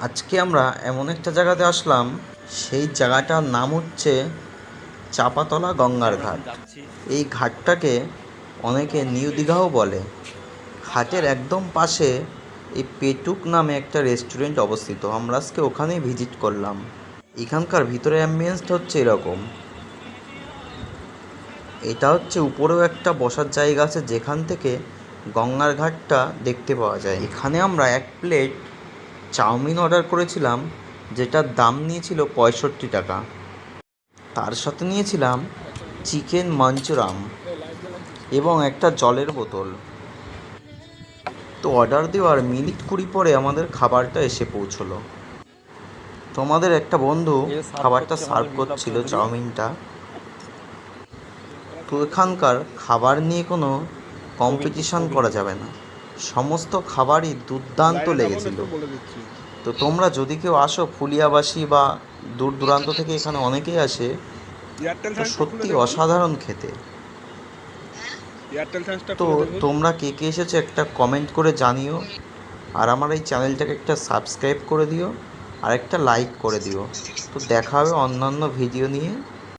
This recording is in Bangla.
আজকে আমরা এমন একটা জায়গাতে আসলাম, সেই জায়গাটার নাম হচ্ছে চাপাতলা গঙ্গার ঘাট। এই ঘাটটাকে অনেকে নিউ দীঘাও বলে। ঘাটের একদম পাশে এই পেটুক নামে একটা রেস্টুরেন্ট অবস্থিত। আমরা আজকে ওখানেই ভিজিট করলাম। এখানকার ভিতরে অ্যাম্বিয়েন্সটা হচ্ছে এরকম। এটা হচ্ছে উপরেও একটা বসার জায়গা আছে, যেখান থেকে গঙ্গার ঘাটটা দেখতে পাওয়া যায়। এখানে আমরা এক প্লেট চাউমিন অর্ডার করেছিলাম, যেটার দাম নিয়েছিল 65 টাকা। তার সাথে নিয়েছিলাম চিকেন মাঞ্চুরাম এবং একটা জলের বোতল। তো অর্ডার দেওয়ার মিনিট 20 পরে আমাদের খাবারটা এসে পৌঁছলো। তোমাদের একটা বন্ধু খাবারটা সার্ভ করছিল, চাউমিনটা। তো এখানকার খাবার নিয়ে কোনো কম্পিটিশন করা যাবে না, সমস্ত খাবারই দুর্দান্ত লেগেছিল। তো তোমরা যদি কেউ আসো, ফুলিয়াবাসী বা দূর দূরান্ত থেকে এখানে অনেকেই আসে, তো সত্যি অসাধারণ খেতে। তো তোমরা কে কে এসেছো একটা কমেন্ট করে জানিও, আর আমার এই চ্যানেলটাকে একটা সাবস্ক্রাইব করে দিও আর একটা লাইক করে দিও। তো দেখা হবে অন্যান্য ভিডিও নিয়ে।